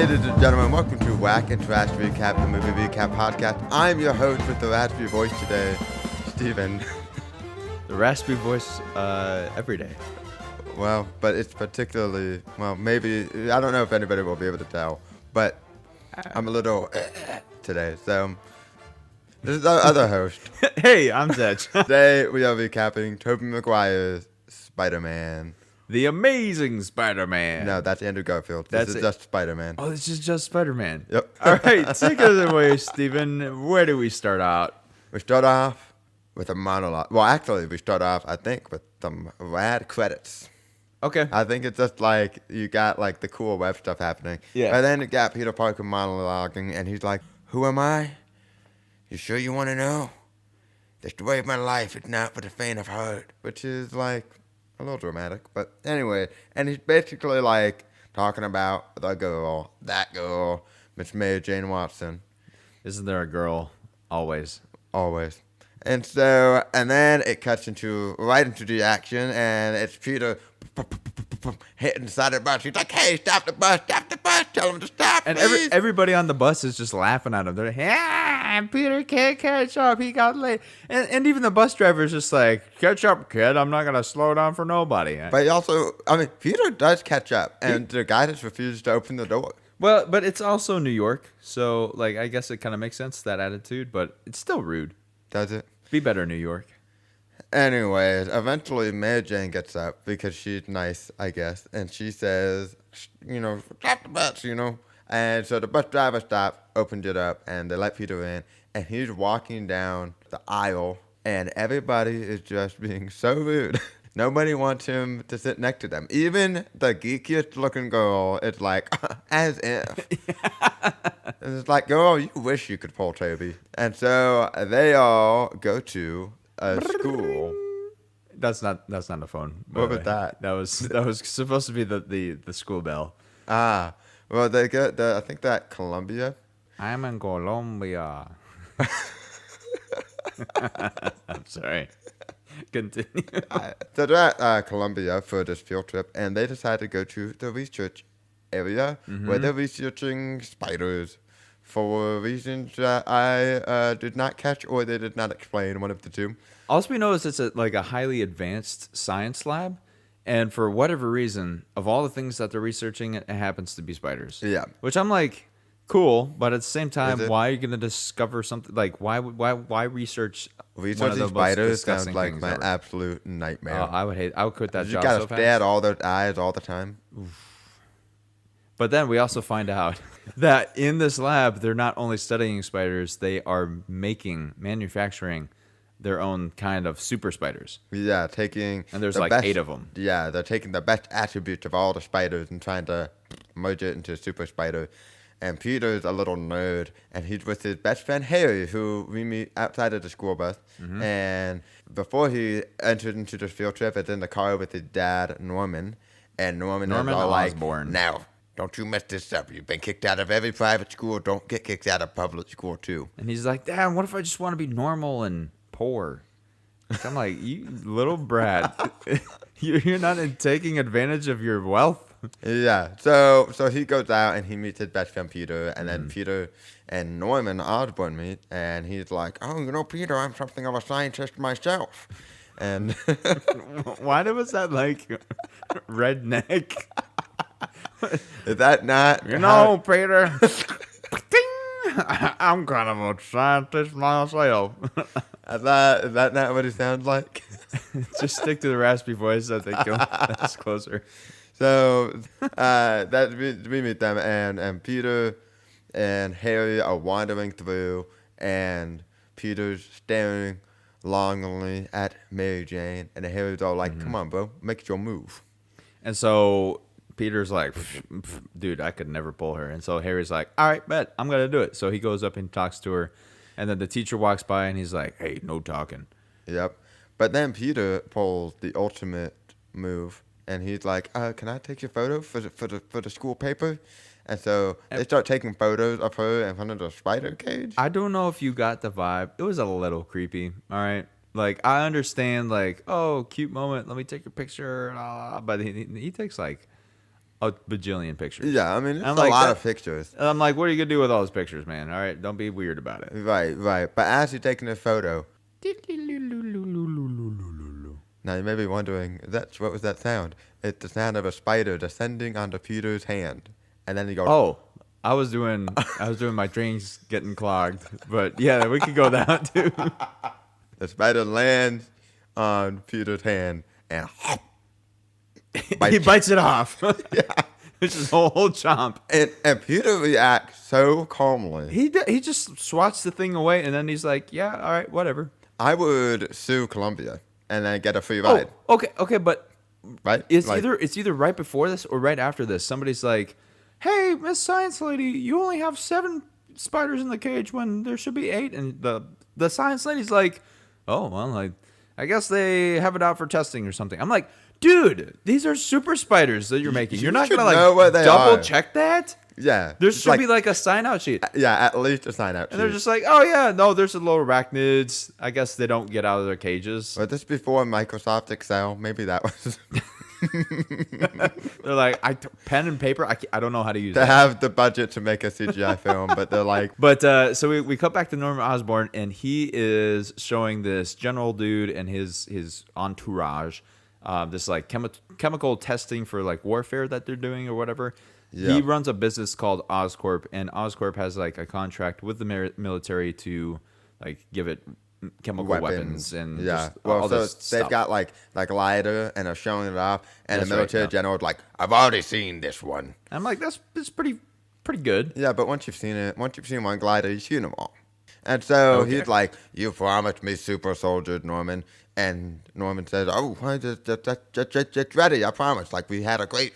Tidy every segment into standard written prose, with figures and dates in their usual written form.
Ladies and gentlemen, welcome to Wack and Trash Recap, the movie recap podcast. I'm your host with the raspy voice today, Steven. The raspy voice every day. Well, but it's particularly, well, maybe, I don't know if anybody will be able to tell, but I'm a little today. So, this is our other host. Hey, I'm Zedge. Today, we are recapping Tobey Maguire's Spider-Man. The Amazing Spider-Man. No, that's Andrew Garfield. This is just Spider-Man. Oh, this is just Spider-Man. Yep. All right, take us away, Steven. Where do we start out? We start off with a monologue. Well, actually, we start off, I think, with some rad credits. Okay. I think it's just like you got like the cool web stuff happening. Yeah. And then you got Peter Parker monologuing, and he's like, "Who am I? You sure you want to know? The story of my life is not for the faint of heart," which is like a little dramatic, but anyway. And he's basically like talking about that girl, Miss Mary Jane Watson. Isn't there a girl always? Always. And so, and then it cuts right into the action, and it's Peter hitting the side of the bus. He's like, "Hey, stop the bus, tell him to stop, And please." everybody on the bus is just laughing at him. They're like, Peter can't catch up. He got late. And even the bus driver is just like, catch up, kid. I'm not going to slow down for nobody. But he also, I mean, Peter does catch up, and the guy just refuses to open the door. Well, but it's also New York. So, like, I guess it kind of makes sense, that attitude. But it's still rude. Does it? Be better, New York. Anyways, eventually Mary Jane gets up because she's nice, I guess, and she says, "Stop the bus," And so the bus driver stops, opens it up, and they let Peter in, and he's walking down the aisle, and everybody is just being so rude. Nobody wants him to sit next to them. Even the geekiest looking girl is like, as if. And it's like, girl, you wish you could pull Tobey. And so they all go to a school. That's not a phone. What was that? That was supposed to be the school bell. Ah, well, they get I think that Columbia. I'm in Colombia. I'm sorry. Continue. So they're at Columbia for this field trip, and they decide to go to the research area where they're researching spiders for reasons that I did not catch, or they did not explain, one of the two. All we know is it's a highly advanced science lab, and for whatever reason, of all the things that they're researching, it happens to be spiders. Yeah. Which I'm like, cool, but at the same time, why are you going to discover something? Like, why research one of Researching the most spiders sounds disgusting like things my ever? absolute nightmare. I would quit that You job gotta so stare at fast. all their eyes all the time. But then we also find out that in this lab, they're not only studying spiders, they are manufacturing their own kind of super spiders. Yeah, taking And there's the like best, 8 of them. Yeah, they're taking the best attributes of all the spiders and trying to merge it into a super spider. And Peter's a little nerd, and he's with his best friend Harry, who we meet outside of the school bus. And before he entered into the field trip, it's in the car with his dad, Norman. And Norman is all Osborn. like, "Now, don't you mess this up. You've been kicked out of every private school. Don't get kicked out of public school, too." And he's like, Dad, what if I just want to be normal and poor? So I'm like, you little brat. You're not taking advantage of your wealth? Yeah, so he goes out and he meets his best friend Peter, and then Peter and Norman Osborn meet, and he's like, "Oh, Peter, I'm something of a scientist myself." And Why was that like redneck? is that not? Peter, I'm kind of a scientist myself. Is that not what he sounds like? Just stick to the raspy voice. I think that's closer. So that we meet them, and Peter and Harry are wandering through, and Peter's staring longingly at Mary Jane, and Harry's all like, "Come on, bro, make your move." And so Peter's like, dude, I could never pull her. And so Harry's like, all right, bet, I'm going to do it. So he goes up and talks to her. And then the teacher walks by and he's like, hey, no talking. Yep. But then Peter pulls the ultimate move, and he's like, "Can I take your photo for the school paper?" And so they start taking photos of her in front of the spider cage. I don't know if you got the vibe. It was a little creepy. All right. Like, I understand, like, oh, cute moment. Let me take your picture. But he takes, like, a bajillion pictures. Yeah, I mean, it's I'm a like, lot that- of pictures. And I'm like, what are you gonna do with all those pictures, man? All right, don't be weird about it. Right. But as you're taking a photo, now you may be wondering, what was that sound? It's the sound of a spider descending onto Peter's hand. And then you go, Oh, I was doing my drains getting clogged, but yeah, we could go that too. the spider lands on Peter's hand and He bites it off. yeah. It's his whole chomp. And Peter reacts so calmly. He just swats the thing away, and then he's like, "Yeah, all right, whatever." I would sue Columbia and then get a free ride. Oh, okay, but Right? it's Like, either right before this or right after this. Somebody's like, "Hey, Miss Science Lady, you only have 7 spiders in the cage when there should be 8," and the Science Lady's like, "Oh well, I guess they have it out for testing or something." I'm like, dude, these are super spiders that you're making. You're not should gonna know what they double are. check that. Yeah. There It's should be like a sign out sheet. Yeah, at least a sign out And they're sheet. just like, oh yeah, no, there's a little arachnids. I guess they don't get out of their cages. Was this before Microsoft Excel? Maybe that was They're like, pen and paper. I don't know how to use to that. have the budget to make a CGI film, but they're like, But so we cut back to Norman Osborn, and he is showing this general dude and his entourage, this like chemical testing for like warfare that they're doing or whatever. Yeah. He runs a business called Oscorp, and Oscorp has like a contract with the military to like give it chemical weapons and yeah. just Well, all so this they've stuff. got like lighter and are showing it off, and That's the right, military yeah. general's like, I've already seen this one. I'm like, that's pretty good. Yeah, but once you've seen one glider, you've seen them all. And so Okay. he's like, you promised me super soldiers, Norman. And Norman says, oh, it's ready, I promise. Like, we had a great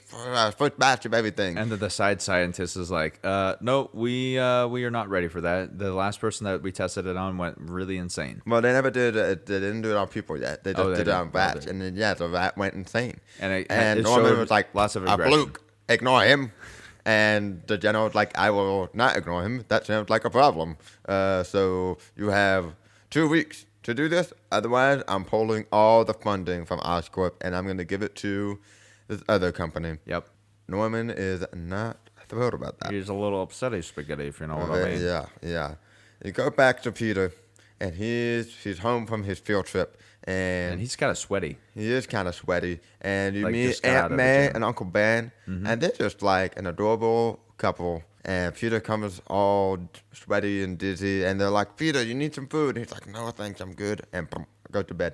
first batch of everything. And then the side scientist is like, no, we are not ready for that. The last person that we tested it on went really insane. Well, they never did it. They didn't do it on people yet. They just Oh, they did it on didn't. rats. Oh, And then, yeah, the rat went insane. And it Norman showed was like, lots of a aggression. fluke. Ignore him. And the general was like, I will not ignore him. That sounds like a problem. So you have 2 weeks to do this. Otherwise, I'm pulling all the funding from Oscorp, and I'm going to give it to this other company. Yep. Norman is not thrilled about that. He's a little upsetty spaghetti, if you know what I mean. Yeah. You go back to Peter, and he's home from his field trip, And he's kind of sweaty. he is kind of sweaty. And you Like, meet just got out Aunt of the May gym. and Uncle Ben, and they're just like an adorable couple. And Peter comes all sweaty and dizzy, and they're like, Peter, you need some food. And he's like, no, thanks, I'm good. And boom, go to bed.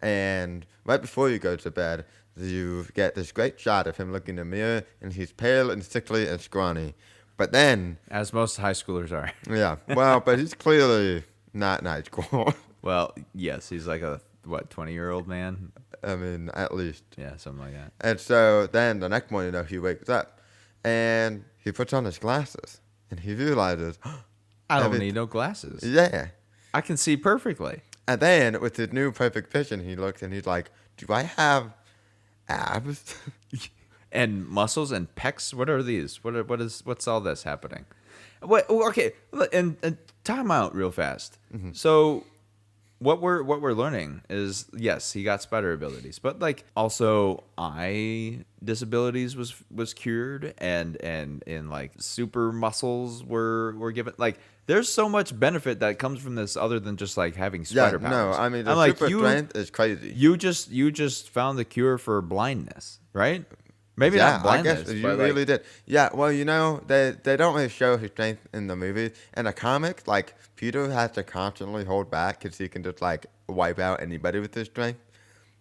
And right before you go to bed, you get this great shot of him looking in the mirror, and he's pale and sickly and scrawny. But then, As most high schoolers are. yeah, well, but he's clearly not in high school. Well, yes, he's like a, 20-year-old man? I mean, at least. Yeah, something like that. And so then the next morning, though, he wakes up and he puts on his glasses and he realizes, I don't Every- need no glasses. yeah. I can see perfectly. And then with his new perfect vision, he looks and he's like, do I have abs? And muscles and pecs. What are these? What's all this happening? What? Okay, and time out real fast. So, what we're learning is, yes, he got spider abilities, but like also eye disabilities was cured, and like super muscles were given. Like, there's so much benefit that comes from this other than just like having spider No, powers. I mean, the I'm like, super strength is crazy. You just found the cure for blindness, right? Maybe Yeah, not blindness. I guess you but, like, really did. Yeah, well, they don't really show his strength in the movies. In the comics, like, Peter has to constantly hold back because he can just, like, wipe out anybody with his strength.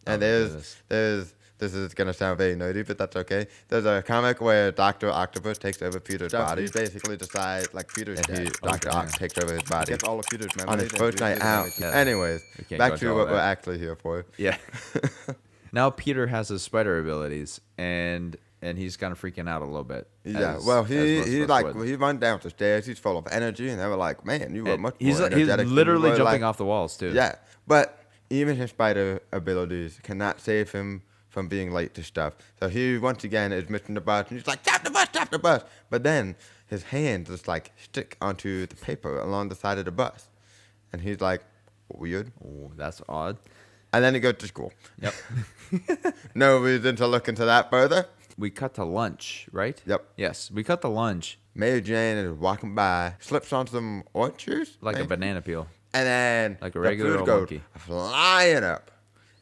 And goodness. this is going to sound very nerdy, but that's okay. There's a comic where Dr. Octopus takes over Peter's body. Basically decides, like, Peter's dead. Dr. Oct takes over his body. Gets all of Peter's memories. On his and first night uses out. them. Yeah. Anyways, We can't back go to into all what we're that. actually here for. Yeah. Now Peter has his spider abilities, and he's kind of freaking out a little bit. Yeah, as- well, as he most he of us like would. he run down the stairs. He's full of energy, and they were like, "Man, you were And much he's more he's energetic." than you literally were, jumping like-" off the walls too. Yeah, but even his spider abilities cannot save him from being late to stuff. So he once again is missing the bus, and he's like, "Stop the bus!" But then his hand just like stick onto the paper along the side of the bus, and he's like, "Weird." Oh, that's odd. And then he goes to school. Yep. No reason to look into that further. we cut to lunch, right? Yep. Yes, we cut to lunch Mary Jane is walking by, slips on some orange juice, like a maybe? banana peel. And then Like a the regular food old goes monkey. flying up.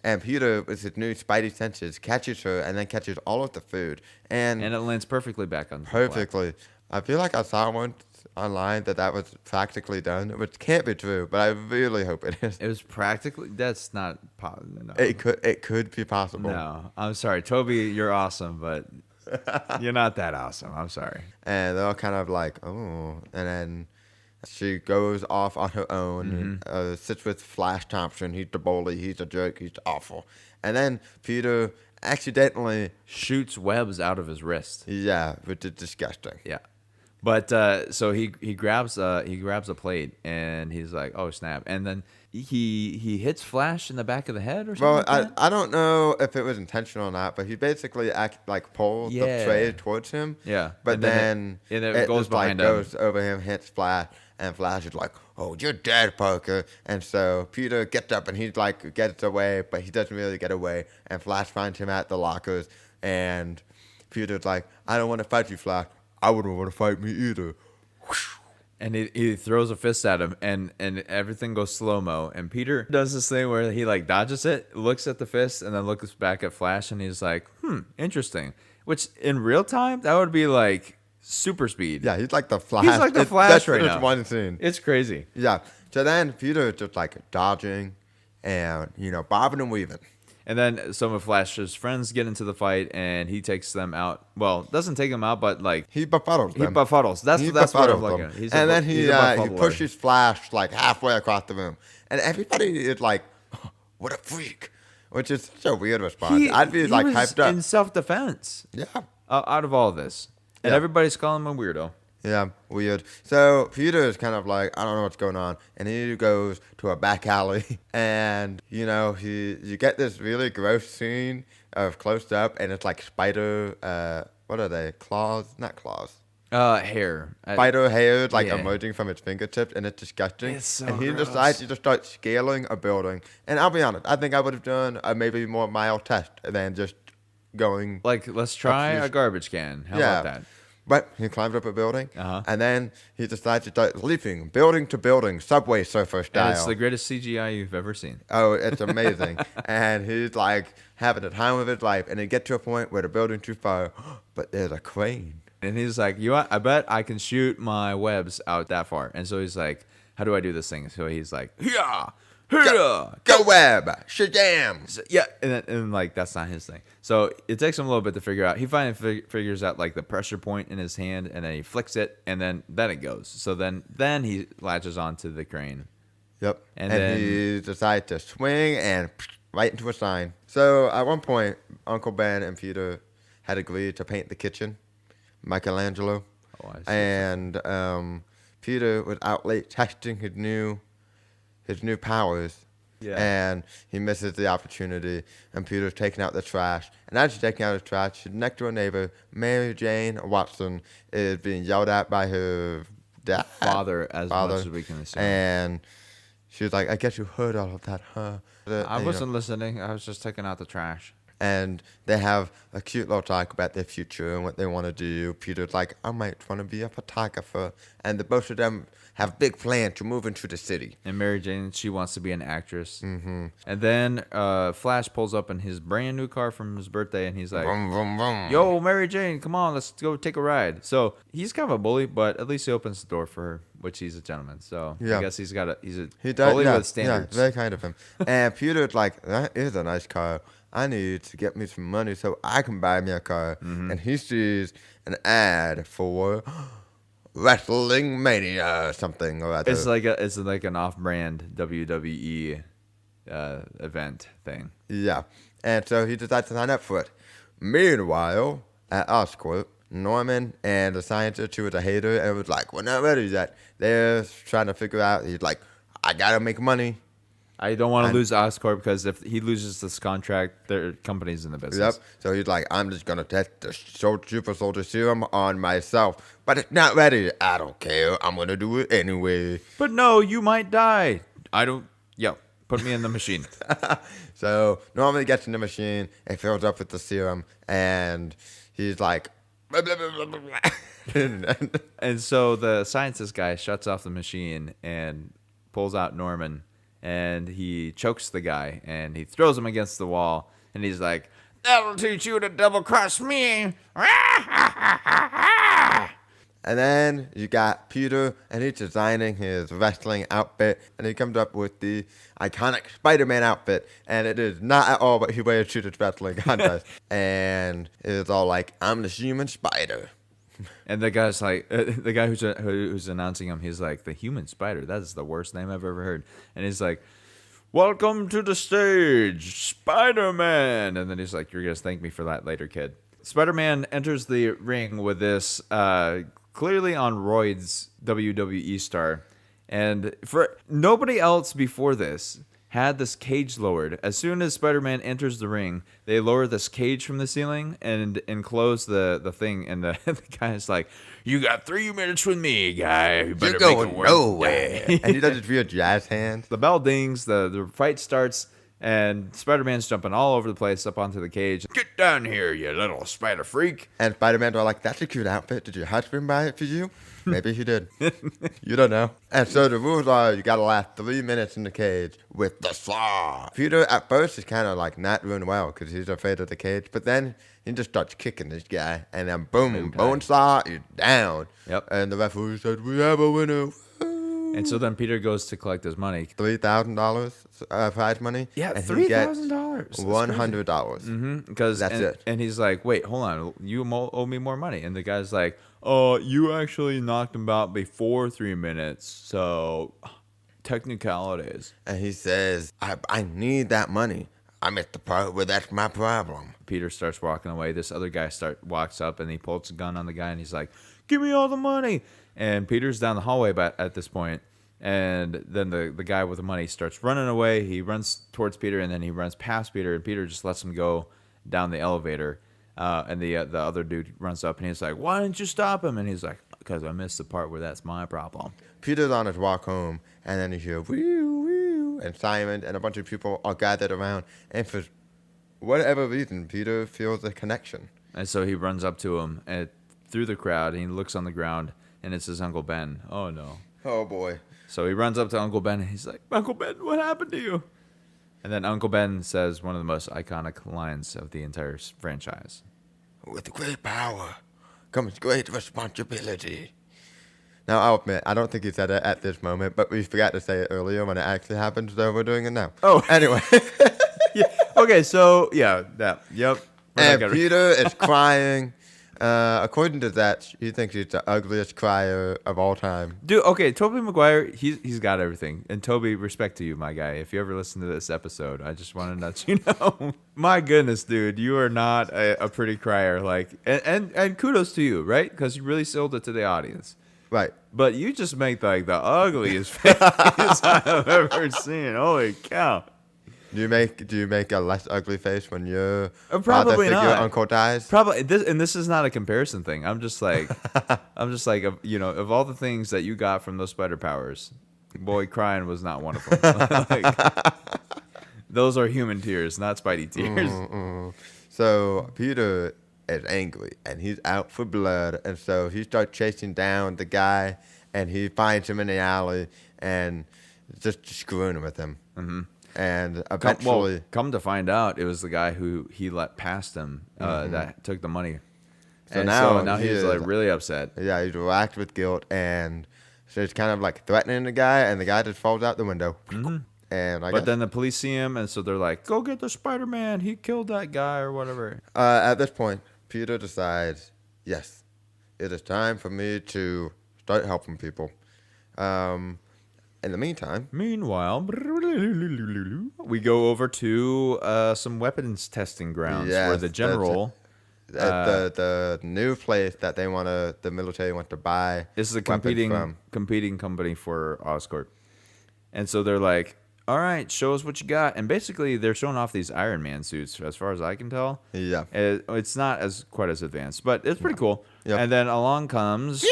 And Peter, with his new spidey senses, catches her and then catches all of the food. And And it lands perfectly back on the perfectly. I feel like I saw once online that was practically done, which can't be true, but I really hope it is. It was practically. That's not. No. It could be possible. No, I'm sorry, Toby. You're awesome, but you're not that awesome. I'm sorry. And they're all kind of like, oh. And then she goes off on her own, sits with Flash Thompson. He's the bully. He's a jerk. He's awful. And then Peter accidentally, Shoots webs out of his wrist. yeah, which is disgusting. Yeah. But so he grabs a plate and he's like, oh snap, and then he hits Flash in the back of the head or something. Well, like that? I don't know if it was intentional or not, but he basically pulled the Yeah. tray towards him. Yeah. But And then it goes just, behind him. goes over him, hits Flash, and Flash is like, "Oh, you're dead, Parker." And so Peter gets up and he's like gets away, but he doesn't really get away. And Flash finds him at the lockers, and Peter's like, "I don't want to fight you, Flash. I wouldn't want to fight me either." And he throws a fist at him, and everything goes slow mo. And Peter does this thing where he like dodges it, looks at the fist, and then looks back at Flash, and he's like, interesting. Which in real time that would be like super speed. Yeah, he's like the Flash. He's like the Flash that's right just now. one scene. It's crazy. Yeah. So then Peter is just like dodging and, bobbing and weaving. And then some of Flash's friends get into the fight, and he takes them out. Well, doesn't take them out, but like He befuddles he them. befuddles. That's He what I'm befuddles looking them. at. He's And then he's he befuddler. pushes Flash like halfway across the room. And everybody is like, what a freak. Which is such a weird response. I'd be like was hyped up. in self-defense. Yeah. Out of all of this, and Yeah. everybody's calling him a weirdo. Yeah, weird. So Peter is kind of like, I don't know what's going on, and he goes to a back alley, and you get this really gross scene of close up, and it's like spider, what are they? Claws? Not claws. Hair. Spider hair like yeah. emerging from its fingertips, and it's disgusting. It's so and he gross. decides to just start scaling a building. And I'll be honest, I think I would have done a maybe more mild test than just going. Like, let's try a garbage can. How about that? But he climbs up a building, Uh-huh. and then he decides to start leaping building to building, Subway Surfer style. And it's the greatest CGI you've ever seen. Oh, it's amazing. And he's like having the time of his life, and he gets to a point where the building's too far, but there's a crane. And he's like, I bet I can shoot my webs out that far. And so he's like, how do I do this thing? So he's like, yeah. Go web, Shazam! So, yeah, and like that's not his thing. So it takes him a little bit to figure out. He finally figures out like the pressure point in his hand, and then he flicks it, and then it goes. So then he latches onto the crane. Yep. And And then- he decides to swing and right into a sign. So at one point, Uncle Ben and Peter had agreed to paint the kitchen, Michelangelo. Oh, I see. And Peter was out late testing his new powers. Yeah. And he misses the opportunity, and Peter's taking out the trash. And as he's taking out the trash, his next door neighbor, Mary Jane Watson, is being yelled at by her dad. Father, as much as we can assume. And she was like, I guess you heard all of that, huh? I wasn't listening. I was just taking out the trash. And they have a cute little talk about their future and what they want to do. Peter's like, I might want to be a photographer. And the both of them have big plans to move into the city. And Mary Jane, she wants to be an actress. Mm-hmm. And then Flash pulls up in his brand new car from his birthday, and he's like, Vroom, vroom, vroom. yo, Mary Jane, come on, let's go take a ride. So he's kind of a bully, but at least he opens the door for her, which he's a gentleman. So Yeah. I guess he's a He does, bully yeah, with standards. Yeah, very kind of him. And Peter's like, that is a nice car. I need to get me some money so I can buy me a car. Mm-hmm. And he sees an ad for Wrestling Mania or something or other. It's like an off-brand WWE event thing. Yeah. And so he decides to sign up for it. Meanwhile, at Oscorp, Norman and the scientist who was a hater and was like, we're not ready yet. They're trying to figure out, he's like, I gotta make money. I don't want to lose Oscorp because if he loses this contract, their company's in the business. Yep. So he's like, I'm just gonna test the super soldier serum on myself, but it's not ready. I don't care. I'm gonna do it anyway. But no, you might die. I don't. Yeah. Put me in the machine. So normally he gets in the machine and fills up with the serum, and he's like, blah, blah, blah, blah, blah. And so the scientist guy shuts off the machine and pulls out Norman, and he chokes the guy, and he throws him against the wall, and he's like, "That'll teach you to double cross me." And then you got Peter, and he's designing his wrestling outfit, and he comes up with the iconic Spider-Man outfit, and it is not at all what he wears to this wrestling contest. And it's all like, I'm the human spider. And the guy's like, the guy who's announcing him, he's like, "The human spider. That is the worst name I've ever heard." And he's like, "Welcome to the stage, Spider-Man." And then he's like, "You're gonna thank me for that later, kid." Spider-Man enters the ring with this clearly on roids WWE star, and for nobody else before this had this cage lowered. As soon as Spider-Man enters the ring, they lower this cage from the ceiling and enclose the thing, and the guy's like, "You got 3 minutes with me, guy. You better You're make going it work." nowhere. And he does his real jazz hands. The bell dings, the fight starts, and Spider-Man's jumping all over the place up onto the cage. "Get down here, you little spider freak." And Spider-Man's all like, "That's a cute outfit. Did your husband buy it for you?" Maybe he did. You don't know. And so the rules are you got to last 3 minutes in the cage with the saw. Peter at first is kind of like not doing well because he's afraid of the cage. But then he just starts kicking this guy. And then boom, bone saw, you're down. Yep. And the referee said, "We have a winner." And so then Peter goes to collect his money. $3,000 prize money. Yeah, and $3,000. $100. Because That's it. And he's like, "Wait, hold on, you owe me more money." And the guy's like, "Oh, you actually knocked him out before 3 minutes, so technicalities." And he says, I need that money. I'm at the part where that's my problem. Peter starts walking away. This other guy walks up, and he pulls a gun on the guy, and he's like, "Give me all the money." And Peter's down the hallway at this point, and then the guy with the money starts running away. He runs towards Peter, and then he runs past Peter, and Peter just lets him go down the elevator. And the other dude runs up, and he's like, "Why didn't you stop him?" And he's like, "Because I missed the part where that's my problem." Peter's on his walk home, and then you hear woo, woo, and Simon and a bunch of people are gathered around. And for whatever reason, Peter feels a connection. And so he runs up to him and through the crowd, and he looks on the ground, and it's his Uncle Ben. Oh, no. Oh, boy. So he runs up to Uncle Ben, and he's like, "Uncle Ben, what happened to you?" And then Uncle Ben says one of the most iconic lines of the entire franchise. "With great power comes great responsibility." Now, I'll admit, I don't think he said it at this moment, but we forgot to say it earlier when it actually happened, so we're doing it now. Oh. Anyway. Yeah. Okay, so, yeah, that. Yep. And Peter is crying. According to that, he thinks he's the ugliest crier of all time. Dude, okay, Tobey Maguire, he's got everything. And Tobey, respect to you, my guy. If you ever listen to this episode, I just want to let you know. My goodness, dude, you are not a pretty crier. Like, and kudos to you, right? Because you really sold it to the audience. Right. But you just make like the ugliest face I've ever seen. Holy cow. Do you make a less ugly face when your Probably father figure not. uncle dies? Probably this is not a comparison thing. I'm just like, you know, of all the things that you got from those spider powers, boy, crying was not one of them. Like, those are human tears, not Spidey tears. So Peter is angry and he's out for blood, and so he starts chasing down the guy, and he finds him in the alley and just screwing with him. Mm-hmm. And eventually, come to find out, it was the guy who he let past him that took the money. and so now he's like really upset. Yeah, he's racked with guilt, and so he's kind of like threatening the guy, and the guy just falls out the window. Mm-hmm. But then the police see him, and so they're like, "Go get the Spider-Man. He killed that guy," or whatever. At this point, Peter decides, yes, it is time for me to start helping people. In the meantime, Meanwhile, we go over to some weapons testing grounds where the general, the new place that the military wants to buy. This is a competing company for Oscorp, and so they're like, "All right, show us what you got." And basically, they're showing off these Iron Man suits, as far as I can tell. Yeah, it's not quite as advanced, but it's pretty cool. Yep. And then along comes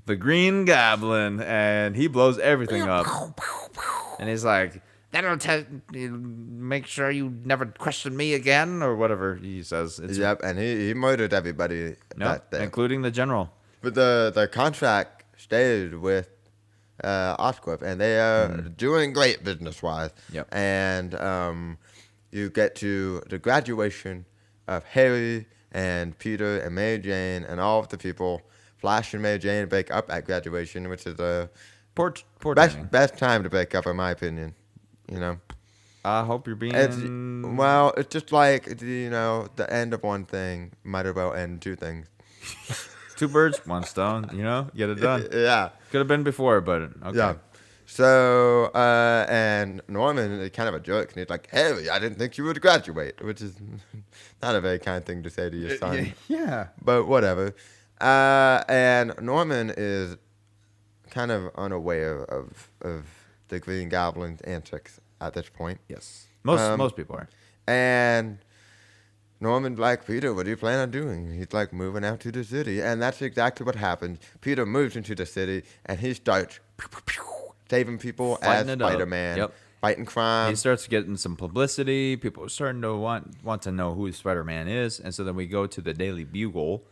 the Green Goblin, and he blows everything up. And he's like, that'll make sure you never question me again, or whatever he says. It's, Yep, and he murdered everybody no, that day. including the general. But the contract stayed with Oscorp, and they are doing great business-wise. Yep. And you get to the graduation of Harry and Peter and Mary Jane and all of the people. Flash and Mary Jane break up at graduation, which is the Poor timing. best time to break up, in my opinion. You know, I hope you're being. it's just like the end of one thing might as well end two things. Two birds, one stone. Get it done. Yeah. Could have been before, but okay. Yeah. So, and Norman is kind of a jerk, and he's like, Harry, I didn't think you would graduate, which is not a very kind thing to say to your son. Yeah. But whatever. And Norman is kind of unaware of the Green Goblin's antics at this point. Yes. Most people are. And Norman's like, Peter, what do you plan on doing? He's like, moving out to the city. And that's exactly what happens. Peter moves into the city, and he starts saving people Fighting as it up. Spider-Man. Yep. Fighting crime. He starts getting some publicity. People are starting to want to know who Spider-Man is. And so then we go to the Daily Bugle,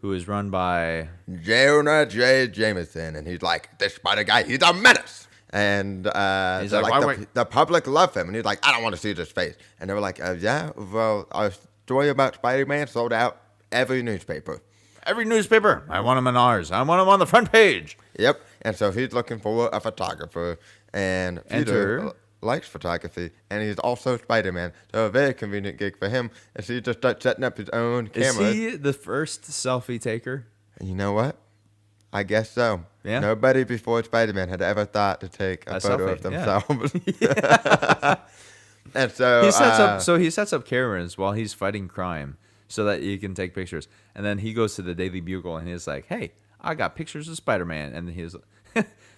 who is run by Jonah J. Jameson. And he's like, this Spider guy, he's a menace. And he's like, the public love him. And he's like, I don't want to see this face. And they were like, yeah, well, our story about Spider-Man sold out every newspaper. every newspaper. I want him in ours. I want him on the front page. Yep. And so he's looking for a photographer. And Peter likes photography. And he's also Spider-Man. So a very convenient gig for him. And so he just starts setting up his own camera. Is he the first selfie taker? And you know what? I guess so. Yeah. Nobody before Spider-Man had ever thought to take a photo selfie, of themselves. Yeah. And so he sets up cameras while he's fighting crime so that you can take pictures. And then he goes to the Daily Bugle and he's like, "Hey, I got pictures of Spider-Man." And he's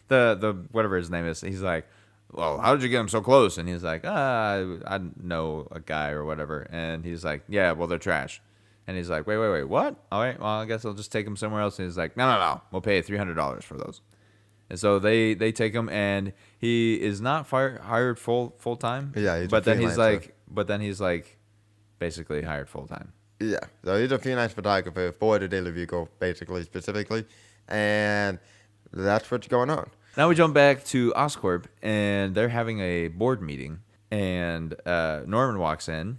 the whatever his name is. He's like, "Well, how did you get him so close?" And he's like, I know a guy or whatever." And he's like, "Yeah, well, they're trash." And he's like, wait, what? All right, well, I guess I'll just take him somewhere else. And he's like, no, we'll pay $300 for those. And so they take him, and he is not hired full time. Yeah, he's but a then freelancer. he's like, basically hired full time. Yeah, so he's a freelance photographer for the Daily Bugle, basically, specifically. And that's what's going on. Now we jump back to Oscorp, and they're having a board meeting, and Norman walks in.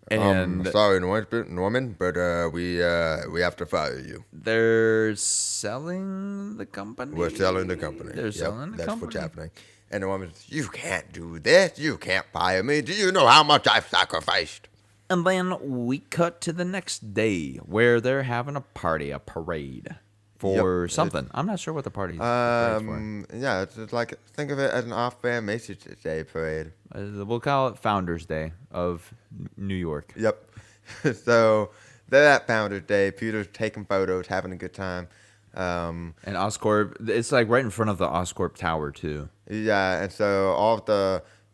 And sorry, Norman, but we have to fire you. They're selling the company. We're selling the company. They're selling the that's company. what's happening. And the woman says, "You can't do this. You can't fire me. Do you know how much I've sacrificed?" And then we cut to the next day where they're having a parade for something. I'm not sure what the party is for. Yeah, it's like, think of it as an off-brand Macy's Day parade. We'll call it Founders Day of New York. Yep. So they're at Founders Day. Peter's taking photos, having a good time. And Oscorp, it's like right in front of the Oscorp Tower too. Yeah, and so all of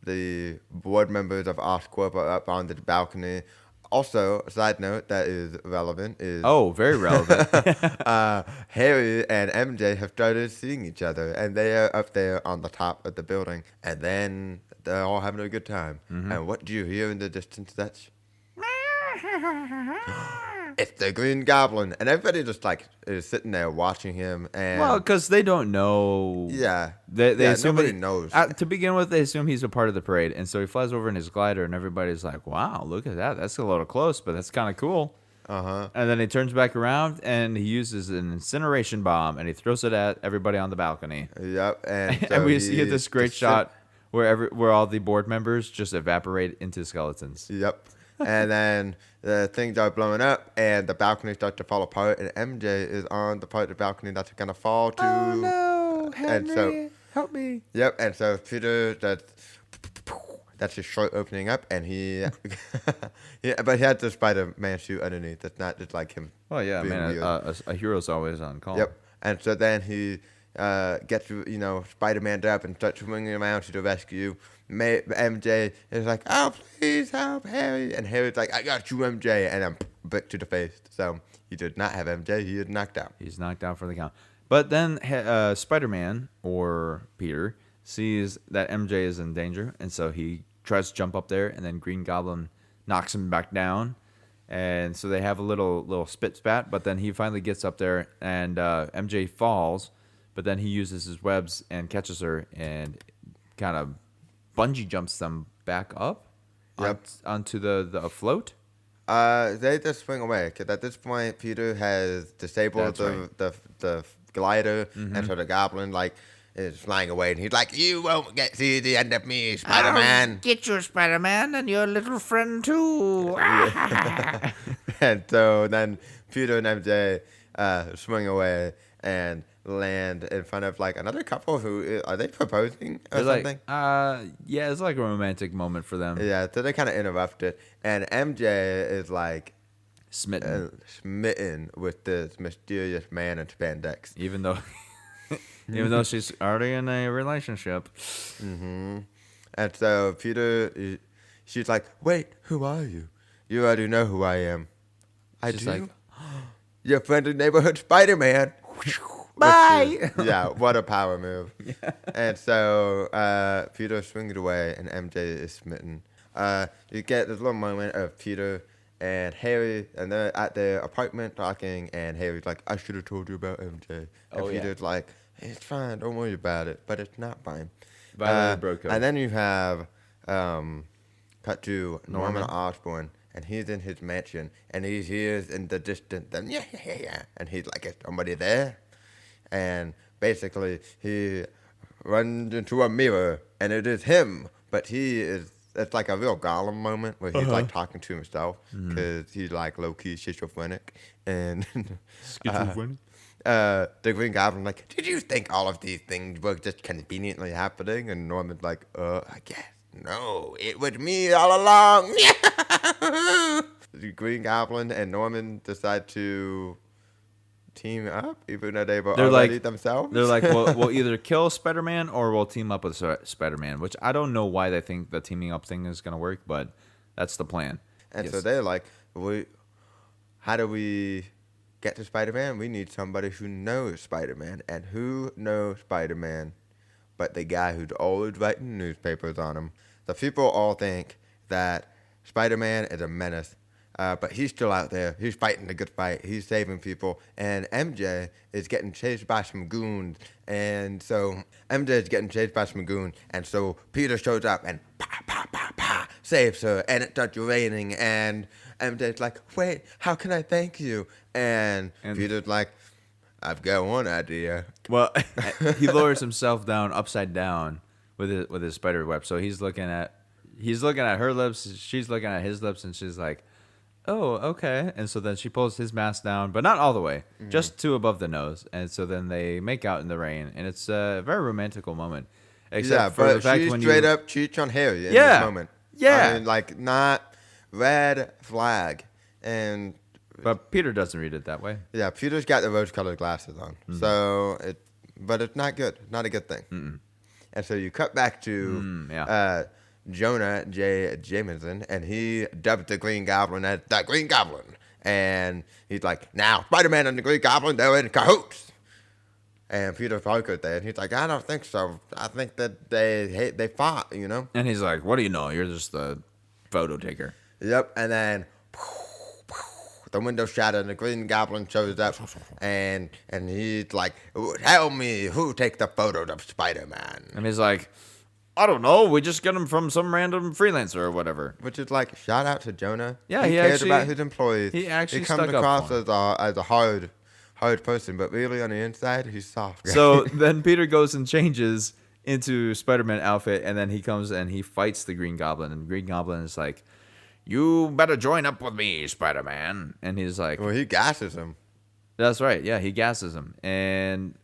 the board members of Oscorp are up on the balcony. Also, a side note that is relevant is... Oh, very relevant. Harry and MJ have started seeing each other, and they are up there on the top of the building, and then they're all having a good time. Mm-hmm. And what do you hear in the distance? That's... It's the Green Goblin. And everybody just, like, is sitting there watching him. And well, because they don't know. Yeah. They assume nobody knows. To begin with, they assume he's a part of the parade. And so he flies over in his glider, and everybody's like, wow, look at that. That's a little close, but that's kind of cool. Uh-huh. And then he turns back around, and he uses an incineration bomb, and he throws it at everybody on the balcony. Yep. And, so and we see this great shot where all the board members just evaporate into skeletons. Yep. And then the things are blowing up, and the balcony starts to fall apart, and MJ is on the part of the balcony that's going to fall to... Oh, no. Henry, help me. Yep, and so Peter, that's his short opening up, and but he had the Spider-Man suit underneath. That's not just like him. Oh, yeah, man, a hero's always on call. Yep, and so then he gets, Spider-Man up and starts swinging around to the rescue. MJ is like, "Oh, please help Harry," and Harry's like, "I got you, MJ," and I'm brick to the face. So he did not have MJ. He is knocked out. He's knocked out for the count. But then Spider-Man or Peter sees that MJ is in danger, and so he tries to jump up there, and then Green Goblin knocks him back down. And so they have a little spit spat, but then he finally gets up there, and MJ falls, but then he uses his webs and catches her and kind of bungee jumps them back up onto the float. They just swing away because at this point Peter has disabled the glider, and so the goblin like is flying away, and he's like, "You won't see the end of me, Spider-Man." I'll get you, Spider-Man, and your little friend too. And so then Peter and MJ swing away and land in front of like another couple who are they proposing or They're something? Yeah, it's like a romantic moment for them. Yeah, so they kind of interrupt it, and MJ is like smitten with this mysterious man in spandex. Even though she's already in a relationship. Mm-hmm. And so Peter, she's like, "Wait, who are you? You already know who I am." She's do. like, Your friendly neighborhood Spider-Man. Bye. Yeah, what a power move. Yeah. And so Peter swings away, and MJ is smitten. You get this little moment of Peter and Harry, and they're at their apartment talking, and Harry's like, "I should have told you about MJ." And Peter's like, "It's fine, don't worry about it," but it's not fine. And then you have cut to Norman Osborn, and he's in his mansion, and he hears in the distance, and he's like, "Is somebody there?" And basically, he runs into a mirror, and it is him, but it's like a real Gollum moment where he's like talking to himself because he's like low-key schizophrenic. And the Green Goblin like, "Did you think all of these things were just conveniently happening?" And Norman's like, "I guess. No, it was me all along." The Green Goblin and Norman decide to team up, even though they were already themselves. They're like, we'll either kill Spider-Man or we'll team up with Spider-Man, which I don't know why they think the teaming up thing is going to work, but that's the plan. And so they're like, how do we get to Spider-Man? We need somebody who knows Spider-Man. And who knows Spider-Man but the guy who's always writing newspapers on him? The people all think that Spider-Man is a menace. But he's still out there. He's fighting the good fight. He's saving people. And MJ is getting chased by some goons. And so MJ is getting chased by some goons. And so Peter shows up and saves her. And it starts raining. And MJ's like, "Wait, how can I thank you?" And Peter's like, "I've got one idea." Well, he lowers himself down upside down with his spider web. So he's looking at her lips. She's looking at his lips. And she's like, "Oh, okay." And so then she pulls his mask down, but not all the way, just to above the nose. And so then they make out in the rain, and it's a very romantical moment. Except for the fact she straight up cheats on Harry in this moment. Yeah. I mean, like, not red flag. But Peter doesn't read it that way. Yeah, Peter's got the rose-colored glasses on. So, but it's not good. Not a good thing. Mm-mm. And so you cut back to Jonah J. Jameson, and he dubbed the Green Goblin as the Green Goblin. And he's like, "Now, Spider-Man and the Green Goblin, they're in cahoots." And Peter Parker there, and he's like, "I don't think so. I think that they fought, you know?" And he's like, "What do you know? You're just the photo taker." Yep, and then the window shattered, and the Green Goblin shows up, and he's like, "Tell me, who takes the photos of Spider-Man?" And he's like, "I don't know. We just get them from some random freelancer or whatever." Which is like, shout out to Jonah. Yeah, he cares about his employees. He actually comes stuck across up as a hard person, but really on the inside, he's soft. So then Peter goes and changes into Spider-Man outfit, and then he comes and he fights the Green Goblin, and the Green Goblin is like, "You better join up with me, Spider-Man." And he's like, well, he gasses him. That's right. Yeah, he gasses him. And,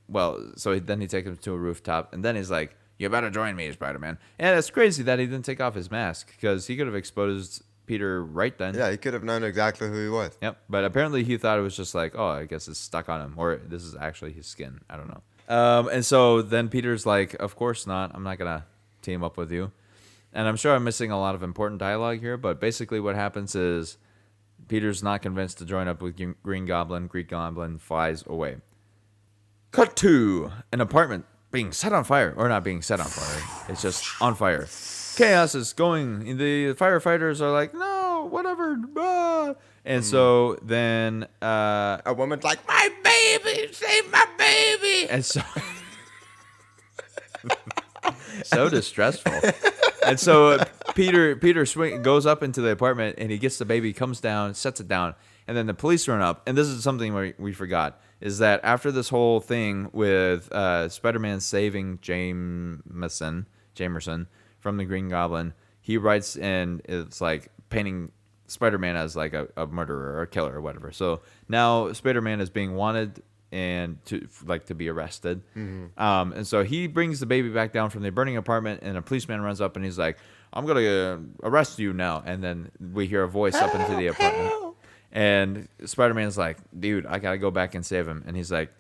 so then he takes him to a rooftop, and then he's like, "You better join me, Spider-Man." And it's crazy that he didn't take off his mask, because he could have exposed Peter right then. Yeah, he could have known exactly who he was. Yep. But apparently he thought it was just like, oh, I guess it's stuck on him, or this is actually his skin. I don't know. And so then Peter's like, "Of course not. I'm not going to team up with you." And I'm sure I'm missing a lot of important dialogue here, but basically what happens is Peter's not convinced to join up with Green Goblin. Green Goblin flies away. Cut to an apartment being set on fire, or not being set on fire. It's just on fire. Chaos is going. The firefighters are like, no, whatever. Ah. And so then, A woman's like, my baby, save my baby. and so, so distressful. And so Peter goes up into the apartment, and he gets the baby, comes down, sets it down, and then the police run up. And this is something we forgot, is that after this whole thing with Spider-Man saving Jameson from the Green Goblin, he writes, and it's like painting Spider-Man as like a murderer or a killer or whatever. So now Spider-Man is being wanted and to be arrested. And so he brings the baby back down from the burning apartment, and a policeman runs up and he's like, I'm gonna arrest you now. And then we hear a voice up into the apartment, and Spider-Man's like, dude, I gotta go back and save him. And he's like,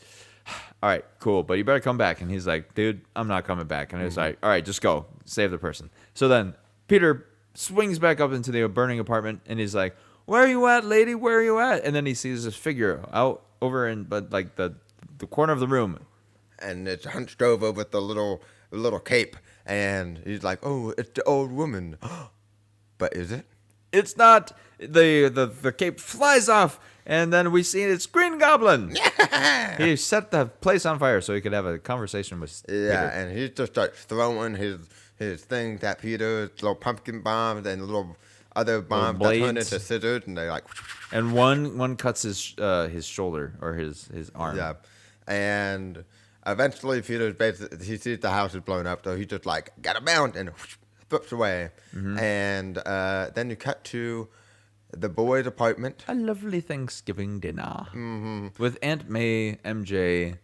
all right, cool, but you better come back. And he's like, dude, I'm not coming back. And he's like, all right, just go save the person. So then Peter swings back up into the burning apartment, and he's like, where are you at, lady? Where are you at? And then he sees this figure out over in like the corner of the room, And it's hunched over with the little cape. And he's like, oh, it's the old woman. But is it? It's not. The cape flies off, and then we see it's Green Goblin. He set the place on fire so he could have a conversation with Yeah, Peter. and he just starts throwing his things at Peter, little pumpkin bombs and little other bombs that turn blades. into scissors, and they're like, And one cuts his shoulder or his arm. yeah. And eventually he sees the house is blown up, so he's just like, gotta bounce, and flips away. And then you cut to the boy's apartment. A lovely Thanksgiving dinner with Aunt May, MJ,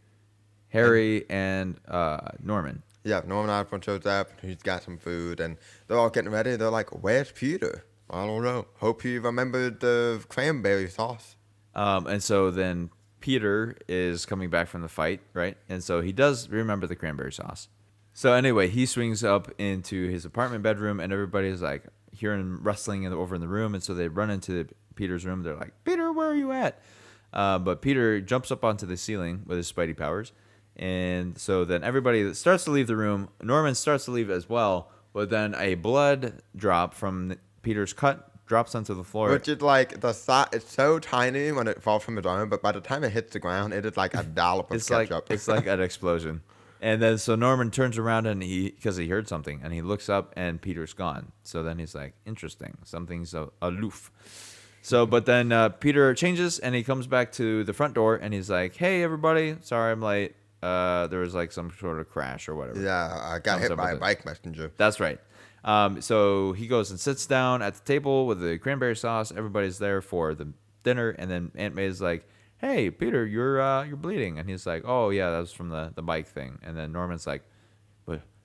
Harry, and Norman. Yeah, Norman Osborn shows up. He's got some food, and they're all getting ready. They're like, where's Peter? I don't know. Hope he remembered the cranberry sauce. And so then Peter is coming back from the fight, right? And so he does remember the cranberry sauce. So anyway, he swings up into his apartment bedroom, and everybody's like hearing rustling over in the room. And so they run into Peter's room. They're like, Peter, where are you at? But Peter jumps up onto the ceiling with his Spidey powers. And so then everybody starts to leave the room. Norman starts to leave as well. But then a blood drop from Peter's cut drops onto the floor. Which is like it's so tiny when it falls from his arm, but by the time it hits the ground, it is like a dollop of ketchup. It's like an explosion. And then so Norman turns around, and because he heard something, and he looks up, and Peter's gone. So then he's like, interesting, something's aloof. So, but then Peter changes, and he comes back to the front door, and he's like, hey, everybody, sorry I'm late. There was like some sort of crash or whatever. Yeah, I got hit by a bike messenger. That's right. So he goes and sits down at the table with the cranberry sauce. Everybody's there for the dinner, and then Aunt May's like, hey, Peter, you're bleeding. And he's like, oh, yeah, that was from the bike thing. And then Norman's like,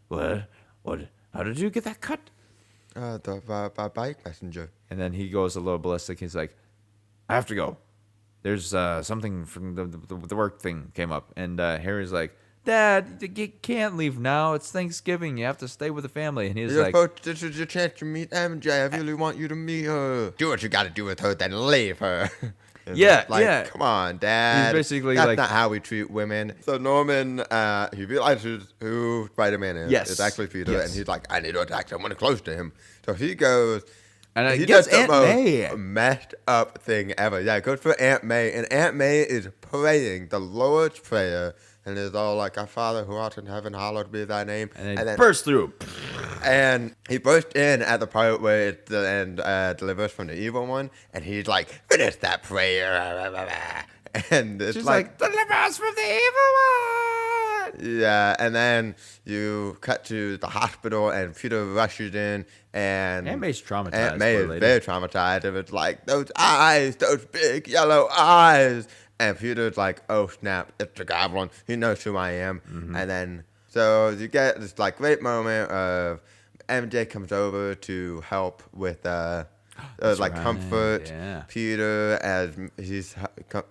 what? How did you get that cut? The bike messenger. And then he goes a little ballistic. He's like, I have to go. There's something from the work thing came up. And Harry's like, Dad, you can't leave now. It's Thanksgiving. You have to stay with the family. And he's like, This is your chance to meet MJ. I really want you to meet her. Do what you got to do with her, then leave her. Yeah, like, yeah. Come on, Dad. He's basically That's like- not how we treat women. So Norman, he realizes who Spider-Man is. Yes. It's actually Peter, Yes. and he's like, I need to attack someone close to him. So he goes, and he gets does the Aunt May. most messed up thing ever. Yeah, it goes for Aunt May, and Aunt May is praying the Lord's Prayer, and is all like, Our Father who art in heaven, hallowed be thy name. And then bursts through. And he burst in at the part where it delivers from the evil one, and he's like, finish that prayer. And it's She's like, deliver us from the evil one. yeah. And then you cut to the hospital, and Peter rushes in, and Aunt May's traumatized. Aunt May poor is lady. very traumatized. And it's like, those eyes, those big yellow eyes. And Peter's like, oh, snap, it's the goblin. He knows who I am. Mm-hmm. And then, so you get this like great moment of MJ comes over to help with like right, comfort yeah. Peter as he's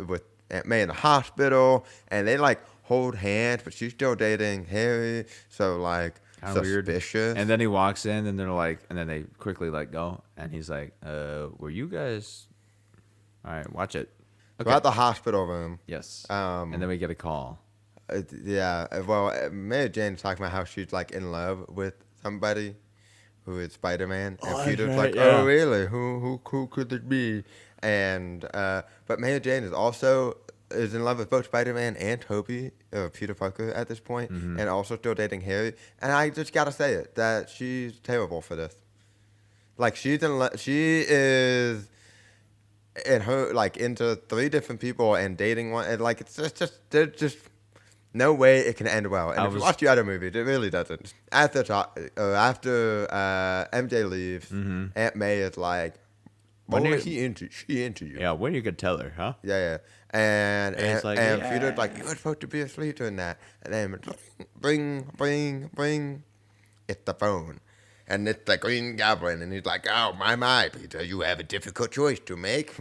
with Aunt May in the hospital. And they like hold hands, but she's still dating Harry. So like, Kinda weird. suspicious. And then he walks in, and they're like, and then they quickly let go, and he's like, "Were you guys? All right, watch it." We're at the hospital room. Yes. And and then we get a call. Mary Jane's talking about how she's like in love with somebody who is Spider-Man, and Peter's right, like, yeah. "Oh, really? Who could it be?" And but Mary Jane is in love with both Spider-Man and Tobey, Peter Parker at this point, and also still dating Harry. And I just gotta say it that she's terrible for this. Like she is in her like into 3 different people and dating one, and like it's just there's just no way it can end well. And if you watch the other movies, it really doesn't. After MJ leaves, Aunt May is like, "Boy, she into you." Yeah, when you could tell her, huh? Yeah. And it's like, Peter's like, "You were supposed to be asleep during that." And then bring, it's the phone. And it's the Green Goblin, and he's like, "Oh, my, Peter, you have a difficult choice to make."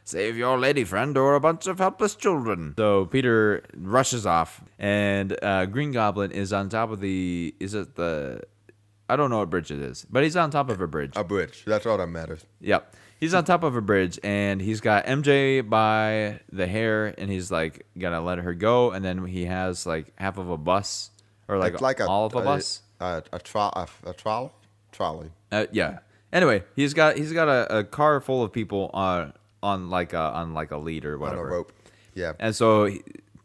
Save your lady friend or a bunch of helpless children. So Peter rushes off, and Green Goblin is on top of I don't know what bridge it is, but he's on top of a bridge. A bridge. That's all that matters. Yep. He's on top of a bridge, and he's got MJ by the hair, and he's like gonna let her go, and then he has like half of a bus, or It's like all of a bus. A trolley. Yeah. Anyway, he's got a car full of people on like a lead or On whatever. a rope. Yeah. And so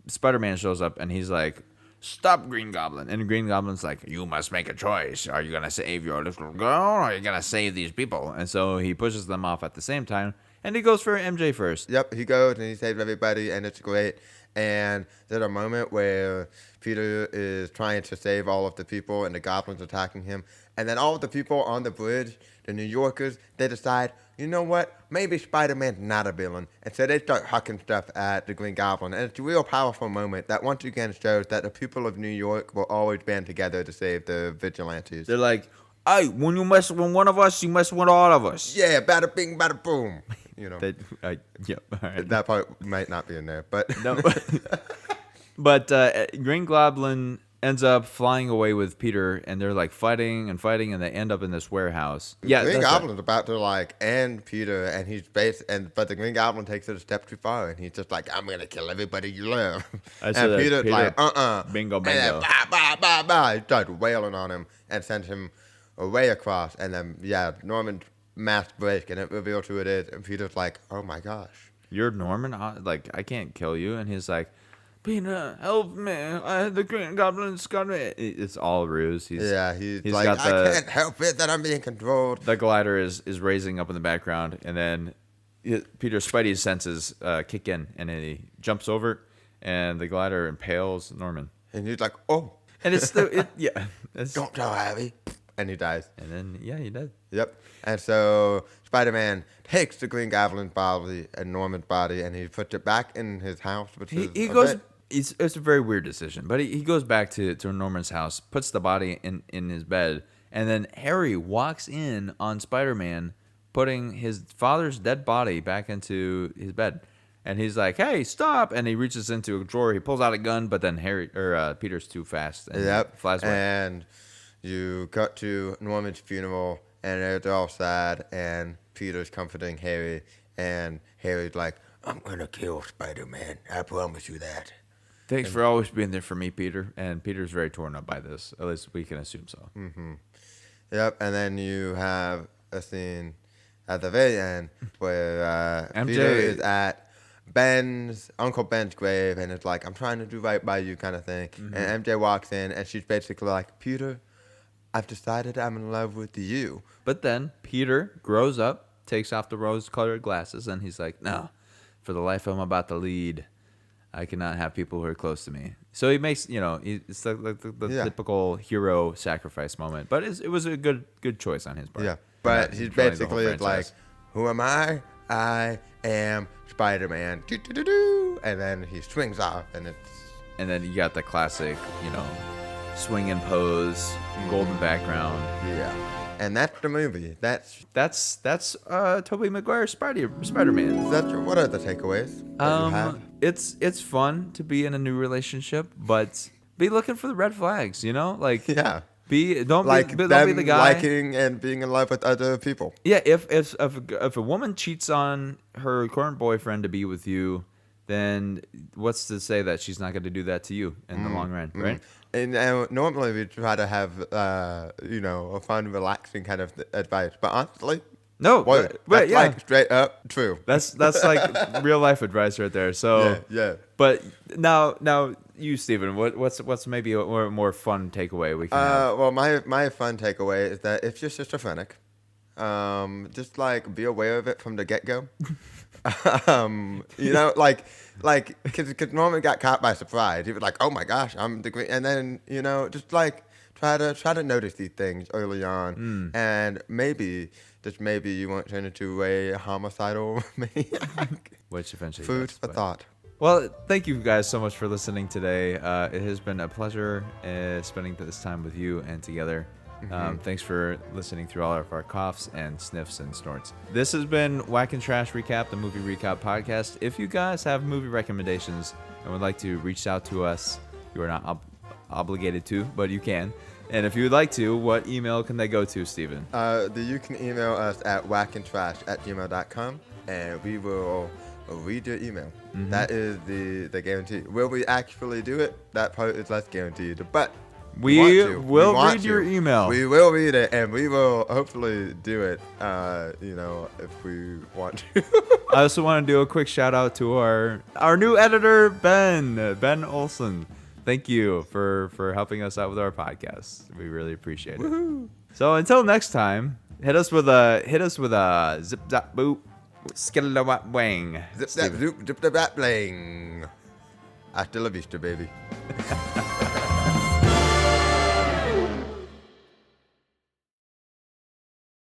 Spider-Man shows up, and he's like, "Stop, Green Goblin!" And Green Goblin's like, You must make a choice. Are you going to save your little girl or are you going to save these people? and so he pushes them off at the same time, and he goes for MJ first. Yep, he goes and he saves everybody, and it's great. And there's a moment where Peter is trying to save all of the people, and the goblins attacking him. And then all of the people on the bridge, the New Yorkers, they decide, you know what? Maybe Spider-Man's not a villain. And so they start hucking stuff at the Green Goblin. And it's a real powerful moment that once again shows that the people of New York will always band together to save the vigilantes. They're like, Hey, when you mess with one of us, you mess with all of us. Yeah, bada bing, bada boom. You know, yep, all right. that part might not be in there, but No. But Green Goblin ends up flying away with Peter, and they're like fighting, and they end up in this warehouse. Yeah, Green that's Goblin's about to like end Peter, and but the Green Goblin takes it a step too far, and he's just like, "I'm gonna kill everybody you love." I And said that Peter's Peter- like, bingo, And then, bingo. bah. He starts wailing on him and sends him away across, and then Norman's mask break, and it reveals who it is, and Peter's like, "Oh my gosh." "You're Norman? Like, I can't kill you." And he's like, "Peter, help me. The Green Goblin's got me." It's all a ruse. He's like, got "I can't help it that I'm being controlled." The glider is raising up in the background, and then Peter's Spidey's senses kick in, and then he jumps over, and the glider impales Norman. And he's like, "Oh, And it's don't tell Harry." And he dies. And then he did. Yep. And so Spider-Man takes the Green Goblin's body and Norman's body, and he puts it back in his house. Which He is goes. It's a very weird decision, but he goes back to Norman's house, puts the body in his bed, and then Harry walks in on Spider-Man, putting his father's dead body back into his bed, and he's like, "Hey, stop!" And he reaches into a drawer, he pulls out a gun, but then Peter's too fast, and flies away. And you cut to Norman's funeral, and they're all sad, and Peter's comforting Harry, and Harry's like, "I'm gonna kill Spider-Man. I promise you that." Thanks for always being there for me, Peter. And Peter's very torn up by this. At least we can assume so. Yep. And then you have a scene at the very end where MJ Peter is at Uncle Ben's grave, and it's like, "I'm trying to do right by you," kind of thing. And MJ walks in, and she's basically like, "Peter, I've decided I'm in love with you." But then Peter grows up, takes off the rose-colored glasses, and he's like, "No, for the life I'm about to lead, I cannot have people who are close to me." So he makes, it's like the typical hero sacrifice moment. But it was a good choice on his part. Yeah. But He's he's controlling the whole basically like, franchise. "Who am I? I am Spider-Man." Do-do-do-do. And then he swings off, and it's... And then you got the classic, swing and pose, golden background. Yeah. And that's the movie. That's Tobey Maguire Spider-Man. what are the takeaways that you have? It's fun to be in a new relationship, but be looking for the red flags, Like Yeah. don't Like be them the guy. liking and being in love with other people. Yeah, if a woman cheats on her current boyfriend to be with you, then what's to say that she's not going to do that to you in the long run, right? And normally we try to have, a fun, relaxing kind of advice. But honestly, No, boy, that's like straight up true. That's like real life advice right there. So Yeah. But now you, Steven, what's maybe a more fun takeaway we can have? Well, my fun takeaway is that if you're schizophrenic, just like be aware of it from the get go. Because Norman got caught by surprise. He was like, "Oh my gosh, I'm the great," and then just like try to notice these things early on, and maybe just maybe you won't turn into a homicidal maniac. Which eventually Food does, for but- thought. Well, thank you guys so much for listening today. It has been a pleasure spending this time with you and together. Thanks for listening through all of our coughs and sniffs and snorts. This has been Wack and Trash Recap, the movie recap podcast. If you guys have movie recommendations and would like to reach out to us, you are not obligated to, but you can. And if you would like to, what email can they go to, Steven? You can email us at wackandtrash@gmail.com, and we will read your email. That is the guarantee. Will we actually do it? That part is less guaranteed, but We will read your email. We will read it, and we will hopefully do it. If we want to. I also want to do a quick shout out to our new editor, Ben Olson. Thank you for helping us out with our podcast. We really appreciate it. So until next time, hit us with a zip zap boop, skittle wang. Zip zap zoop, zip zap blang. Hasta la vista, baby.